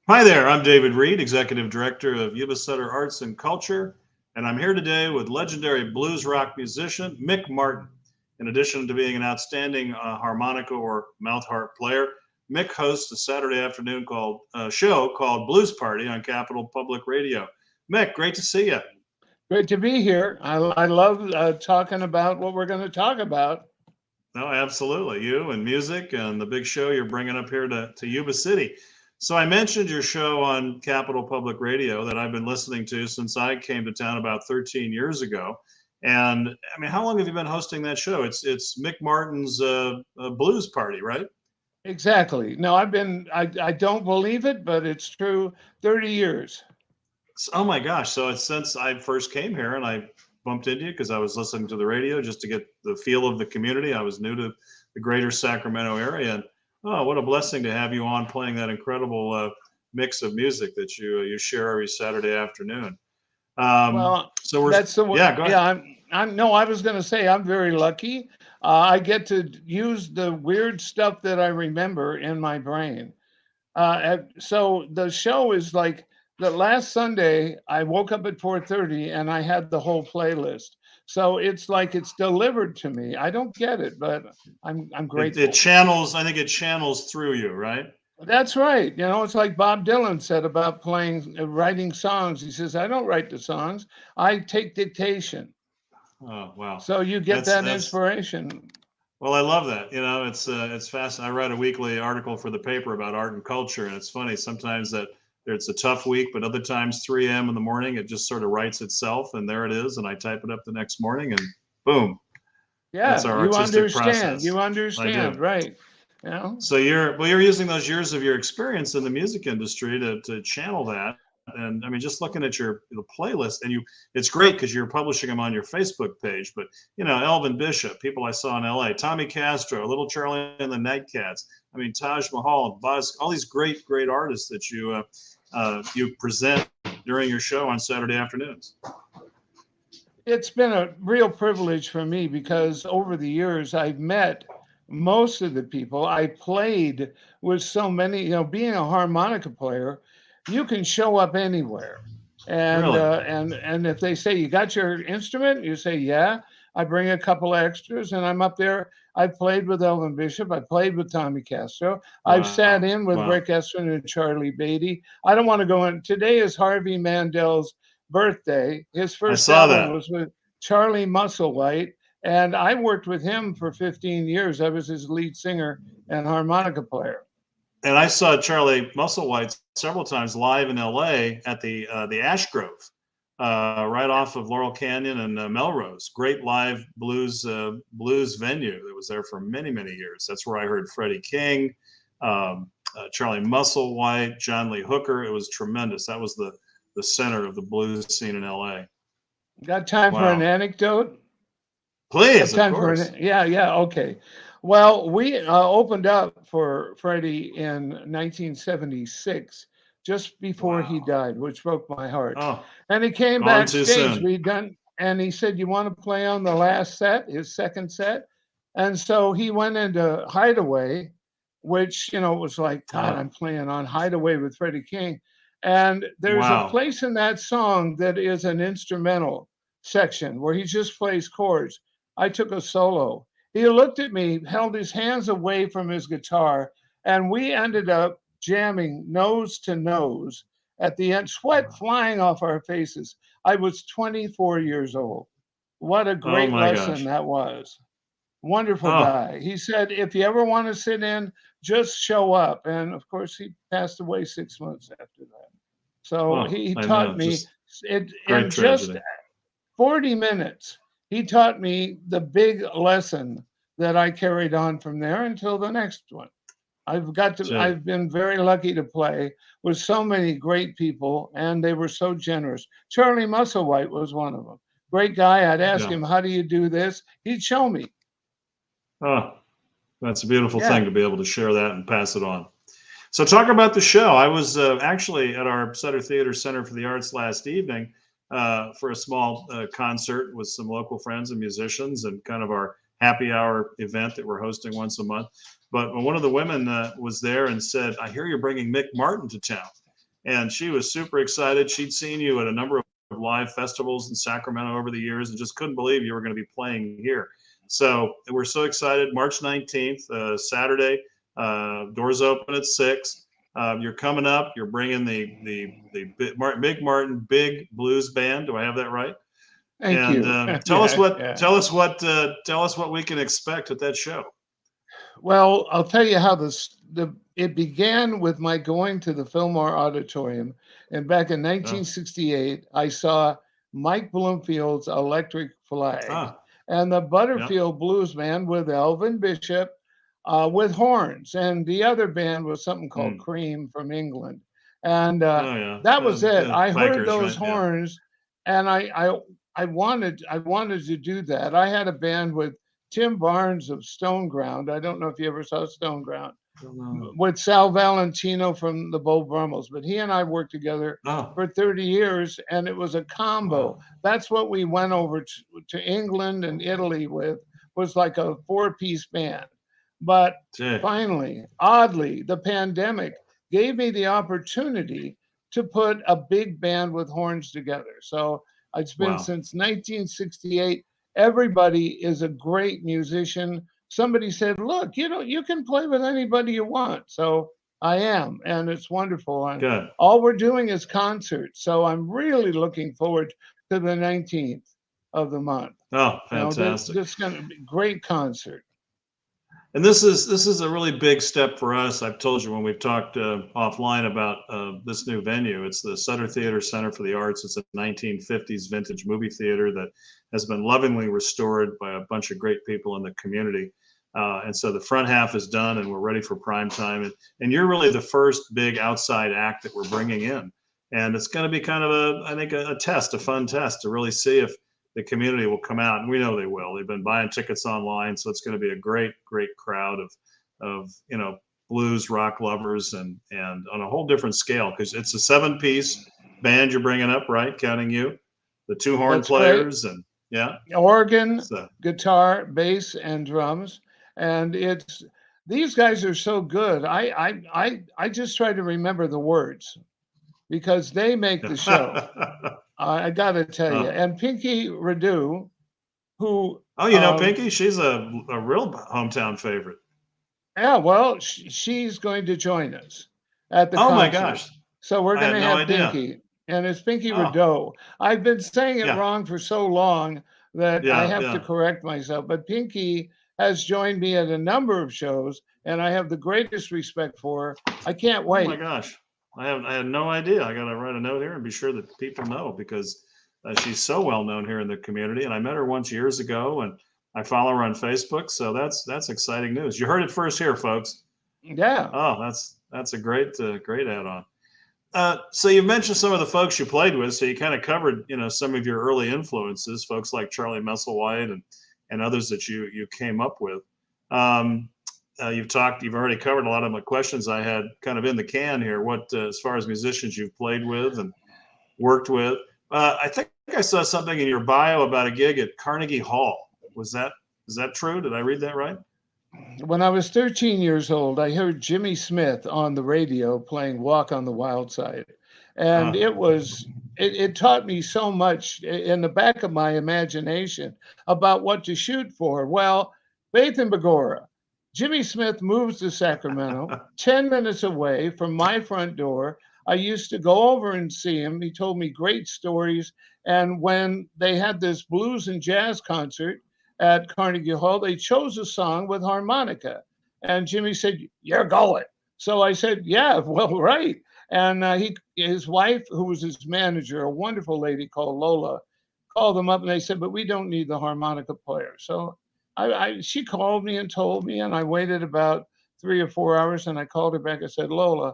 Hi there, I'm David Reed, Executive Director of Yuba Sutter Arts and Culture, and I'm here today with legendary blues rock musician Mick Martin. In addition to being an outstanding harmonica or mouth harp player, Mick hosts a Saturday afternoon show called Blues Party on Capital Public Radio. Mick, great to see you. Great to be here. I love talking about what we're going to talk about. No, absolutely. You and music and the big show you're bringing up here to Yuba City. So I mentioned your show on Capital Public Radio that I've been listening to since I came to town about 13 years ago. And I mean, how long have you been hosting that show? It's Mick Martin's Blues Party, right? Exactly. No, I don't believe it, but it's true. 30 years. Oh my gosh! So it's since I first came here and I bumped into you because I was listening to the radio just to get the feel of the community. I was new to the greater Sacramento area, and oh, what a blessing to have you on playing that incredible mix of music that you share every Saturday afternoon. Well, So we're that's the yeah, go ahead. yeah. I'm no. I was going to say I'm very lucky. I get to use the weird stuff that I remember in my brain. So the show is like the last Sunday. I woke up at 4:30 and I had the whole playlist. So it's like it's delivered to me. I don't get it, but I'm It grateful. channels. I think it channels through you, right? That's right. It's like Bob Dylan said about playing, writing songs. He says, I don't write the songs, I take dictation. Oh wow, So you get that that's inspiration. well, I love that. You know, it's fast. I write a weekly article for the paper about art and culture, and it's funny sometimes that it's a tough week, but other times 3 a.m. in the morning it just sort of writes itself, and there it is, and I type it up the next morning, and boom, that's Yeah, our you artistic understand. You process. I do. understand, right? You know? So you're using those years of your experience in the music industry to channel that. And I mean, just looking at your the playlist, and it's great because you're publishing them on your Facebook page. But Elvin Bishop, people I saw in L.A., Tommy Castro, Little Charlie and the Nightcats. I mean, Taj Mahal, Buzz, all these great artists that you present during your show on Saturday afternoons. It's been a real privilege for me because over the years I've met most of the people. I played with so many, being a harmonica player, you can show up anywhere. And Really? and if they say you got your instrument, you say yeah. I bring a couple extras and I'm up there. I played with Elvin Bishop. I played with Tommy Castro. I've Wow. sat in with Wow. Rick Esson and Charlie Beatty. I don't want to go in. Today is Harvey Mandel's birthday. His I first saw album that. was with Charlie Musselwhite, and I worked with him for 15 years. I was his lead singer and harmonica player. And I saw Charlie Musselwhite several times live in L.A. at the Ash Grove, right off of Laurel Canyon and Melrose. Great live blues venue that was there for many years. That's where I heard Freddie King, Charlie Musselwhite, John Lee Hooker. It was tremendous. That was the center of the blues scene in L.A. Got time for an Wow. anecdote? Have Please, of time for course. an yeah, okay. Well, we opened up for Freddie in 1976, just before he Wow. died, which broke my heart. Oh, And he came gone too backstage. soon. We done, and he said, "You want to play on the last set, his second set?" And so he went into Hideaway, which was like, God, Oh, I'm playing on Hideaway with Freddie King. And there's a wow. place in that song that is an instrumental section where he just plays chords. I took a solo. He looked at me, held his hands away from his guitar, and we ended up jamming nose to nose at the end, sweat flying off our faces. I was 24 years old. What a Oh great my lesson gosh. that was. Wonderful Oh, guy. He said, if you ever want to sit in, just show up. And of course, he passed away 6 months after that. So oh, he I taught know. me Just it great in just tragedy. 40 minutes. He taught me the big lesson that I carried on from there until the next one. Gee. I've been very lucky to play with so many great people, and they were so generous. Charlie Musselwhite was one of them. Great guy. I'd ask Yeah. him, how do you do this? He'd show me. Oh, that's a beautiful thing Yeah. to be able to share that and pass it on. So, talk about the show. I was actually at our Sutter Theater Center for the Arts last evening for a small concert with some local friends and musicians, and kind of our happy hour event that we're hosting once a month. But one of the women was there and said, "I hear you're bringing Mick Martin to town." and she was super excited. She'd seen you at a number of live festivals in Sacramento over the years and just couldn't believe you were going to be playing here. So we're so excited. March 19th, Saturday, doors open at 6. You're coming up. You're bringing the Mick Martin Big Blues Band. Do I have that right? Thank And you. tell us Yeah. tell us what we can expect at that show. Well, I'll tell you how it began with my going to the Fillmore Auditorium, and back in Oh, 1968, I saw Mike Bloomfield's Electric Flag ah, and the yeah. Butterfield Blues Band with Elvin Bishop with horns, and the other band was something called Mm. Cream from England, and Oh yeah. that was it. I heard Bikers, those right? Yeah. horns, and I wanted to do that. I had a band with Tim Barnes of Stone Ground. I don't know if you ever saw Stone Ground Don't know. with Sal Valentino from the Bo Brummels, but he and I worked together Oh, for 30 years, and it was a combo. wow. That's what we went over to England and Italy with, was like a four-piece band. But Gee. finally, oddly, the pandemic gave me the opportunity to put a big band with horns together. So it's been Wow. since 1968. Everybody is a great musician. Somebody said, "Look, you can play with anybody you want." So I am, and it's wonderful. And Good. all we're doing is concerts. So I'm really looking forward to the 19th of the month. Oh, fantastic. This is going to be a great concert. And this is a really big step for us. I've told you when we've talked offline about this new venue. It's the Sutter Theater Center for the Arts. It's a 1950s vintage movie theater that has been lovingly restored by a bunch of great people in the community. And so the front half is done, and we're ready for prime time. And you're really the first big outside act that we're bringing in. And it's going to be kind of I think, a test, a fun test to really see if the community will come out, and we know they will. They've been buying tickets online, so it's going to be a great, great crowd of blues rock lovers, and on a whole different scale, because it's a 7-piece band you're bringing up, right? Counting you, the 2 horn That's great. players, and yeah, Organ, so guitar, bass, and drums. And it's these guys are so good. I just try to remember the words because they make the show. I got to tell you. oh, And Pinky Redu, who, Pinky, she's a real hometown favorite. yeah, well, she's going to join us at the Oh my concert. gosh, So we're I going had to no have idea. Pinky, and it's Pinky Oh, Redu. I've been saying it yeah, wrong for so long that I yeah, have to yeah. correct myself. But Pinky has joined me at a number of shows, and I have the greatest respect for her. I can't Oh my wait. gosh, I had no idea. I got to write a note here and be sure that people know, because she's so well known here in the community. And I met her once years ago, and I follow her on Facebook. So that's exciting news. You heard it first here, folks. Yeah. Oh, that's a great great add-on. So you mentioned some of the folks you played with. So you kind of covered, some of your early influences, folks like Charlie Musselwhite and others that you came up with. Um, you've already covered a lot of my questions I had kind of in the can here. What, as far as musicians you've played with and worked with, I think I saw something in your bio about a gig at Carnegie Hall. Is that true? Did I read that right? When I was 13 years old, I heard Jimmy Smith on the radio playing Walk on the Wild Side. And Uh, it taught me so much in the back of my imagination about what to shoot for. Well, Faith and Begorra, Jimmy Smith moves to Sacramento, 10 minutes away from my front door. I used to go over and see him. He told me great stories. And when they had this blues and jazz concert, at Carnegie Hall, they chose a song with harmonica. And Jimmy said, "You're going." So I said, "Yeah, well, right." And his wife, who was his manager, a wonderful lady called Lola, called them up and they said, "But we don't need the harmonica player." So she called me and told me, and I waited about 3 or 4 hours and I called her back. I said, "Lola,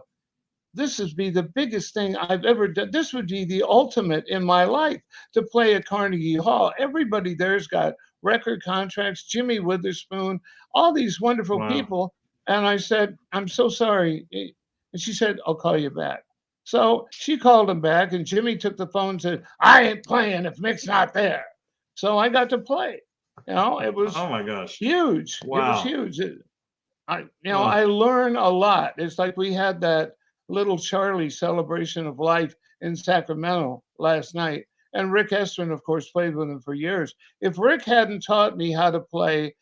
this would be the biggest thing I've ever done. This would be the ultimate in my life to play at Carnegie Hall. Everybody there's got record contracts, Jimmy Witherspoon, all these wonderful wow. people." And I said, "I'm so sorry." And she said, "I'll call you back." So she called him back, and Jimmy took the phone and said, "I ain't playing if Mick's not there." So I got to play. It was Oh my gosh. huge. It was Wow. huge. Oh, I learn a lot. It's like we had that Little Charlie Celebration of Life in Sacramento last night. And Rick Estrin, of course, played with him for years. If Rick hadn't taught me how to play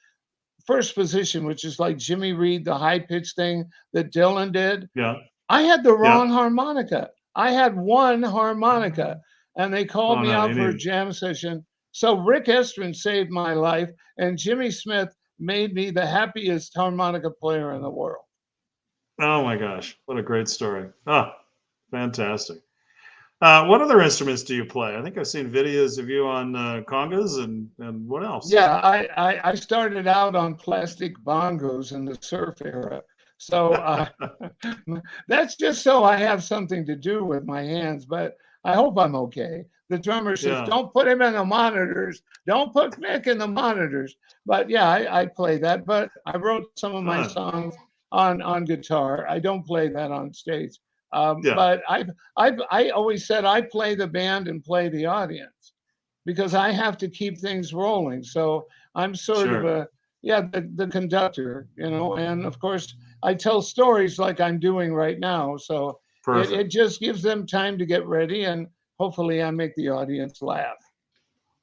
first position, which is like Jimmy Reed, the high pitch thing that Dylan did, Yeah. I had the Yeah. wrong harmonica. I had one harmonica, and they called Oh me no, out you for a need. jam session. So Rick Estrin saved my life, and Jimmy Smith made me the happiest harmonica player in the world. Oh my gosh, what a great story. Oh, fantastic. What other instruments do you play? I think I've seen videos of you on congas and what else? Yeah, I started out on plastic bongos in the surf era. So that's just so I have something to do with my hands, but I hope I'm okay. The drummer says, Yeah. don't put him in the monitors. Don't put Mick in the monitors. But yeah, I play that. But I wrote some of my Huh. songs on guitar. I don't play that on stage. Yeah. But I always said I play the band and play the audience because I have to keep things rolling. So I'm sort of Sure. the conductor, and of course I tell stories like I'm doing right now. So it Perfect. just gives them time to get ready, and hopefully I make the audience laugh.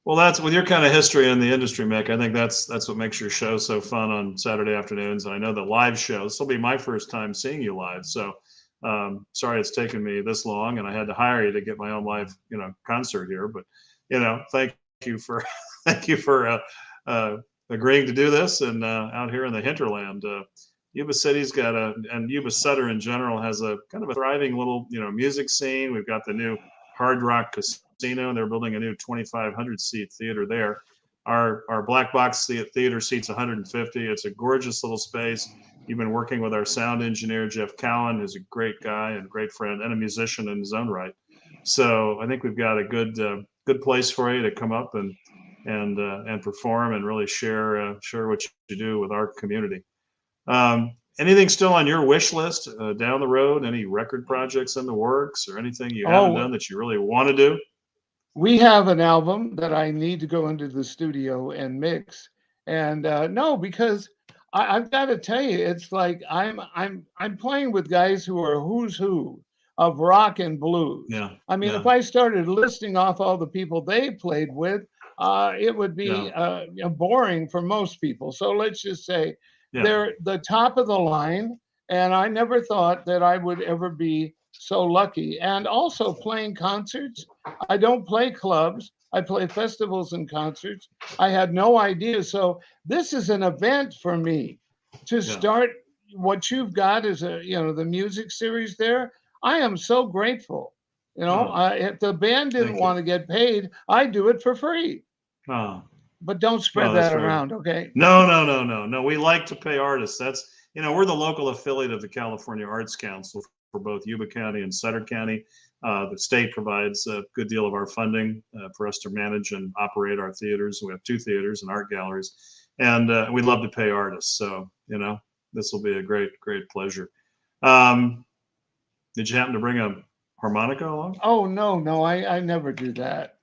Well, that's with your kind of history in the industry, Mick. I think that's what makes your show so fun on Saturday afternoons. And I know the live shows. This will be my first time seeing you live, so sorry it's taken me this long, and I had to hire you to get my own live, concert here. But thank you for thank you for agreeing to do this and out here in the hinterland. Yuba City's got and Yuba Sutter in general has a kind of a thriving little, music scene. We've got the new Hard Rock Casino, and they're building a new 2,500 seat theater there. Our black box theater seats 150. It's a gorgeous little space. You've been working with our sound engineer Jeff Cowan, who's a great guy and great friend and a musician in his own right. So I think we've got a good place for you to come up and perform and really share what you do with our community. Anything still on your wish list down the road? Any record projects in the works or anything you haven't Oh, done that you really want to do? we have an album that I need to go into the studio and mix. And no, because I've got to tell you, it's like I'm playing with guys who are who's who of rock and blues. Yeah, I mean, if yeah, I started listing off all the people they played with, it would yeah, be boring for most people. So let's just say yeah, they're the top of the line, and I never thought that I would ever be so lucky. And also playing concerts. I don't play clubs. I play festivals and concerts. I had no idea. So this is an event for me to yeah. start what you've got is the music series there. I am so grateful. Oh, If the band didn't thank you. want to get paid, I do it for free. Oh, But don't well, spread that's that very. around, okay? No, no, no, no, no. We like to pay artists. That's we're the local affiliate of the California Arts Council for both Yuba County and Sutter County. The state provides a good deal of our funding for us to manage and operate our theaters. We have two theaters and art galleries, and we love to pay artists. So this will be a great pleasure. Um, did you happen to bring a harmonica along? Oh no, I never do that.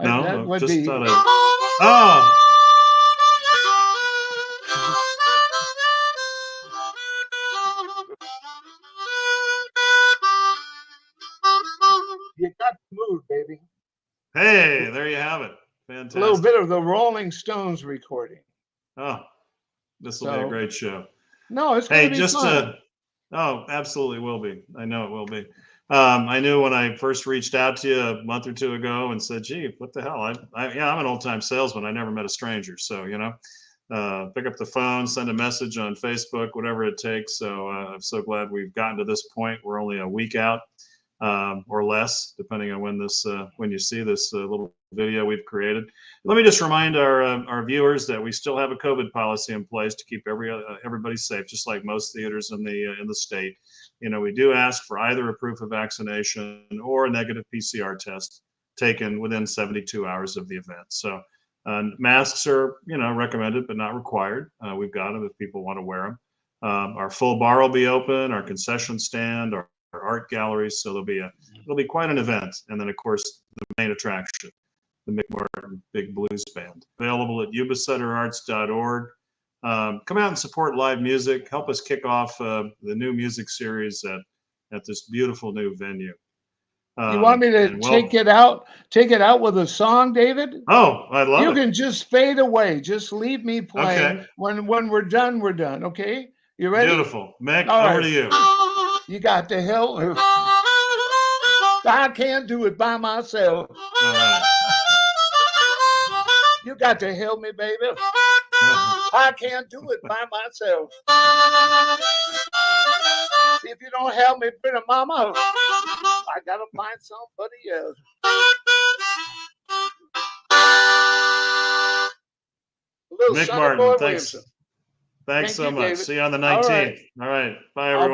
No, That no, would just be thought I. Oh, you got the mood, baby. hey, there you have it. A little Fantastic. bit of the Rolling Stones recording. Oh, this will be a So great show. no, it's going to Hey, be just fun. oh, absolutely will be. I know it will be. I knew when I first reached out to you a month or two ago and said, "Gee, what the hell? Yeah, I'm an old time salesman. I never met a stranger, so pick up the phone, send a message on Facebook, whatever it takes." So I'm so glad we've gotten to this point. We're only a week out or less, depending on when you see this little video we've created. Let me just remind our viewers that we still have a COVID policy in place to keep everybody safe, just like most theaters in the state. We do ask for either a proof of vaccination or a negative PCR test taken within 72 hours of the event. So masks are recommended but not required. We've got them if people want to wear them. Our full bar will be open, our concession stand, our art galleries. So it'll be quite an event. And then of course the main attraction, the Mick Martin Big Blues Band, available at YubaSutterArts.org. Come out and support live music. Help us kick off the new music series that at this beautiful new venue. You want me to take it out with a song, David? Oh, I love You it. can just fade away. Just leave me playing. Okay. When we're done, we're done. Okay? You ready? Beautiful. Mick, All over right. to you. You got to help me. I can't do it by myself. All right. You got to help me, baby. I can't do it by myself. If you don't help me, pretty mama, I gotta find somebody else. Little Mick Sonny Martin, Boy thanks. Williamson. Thanks Thank so you, much. David. See you on the All 19th. right. All right. Bye, I'll everyone.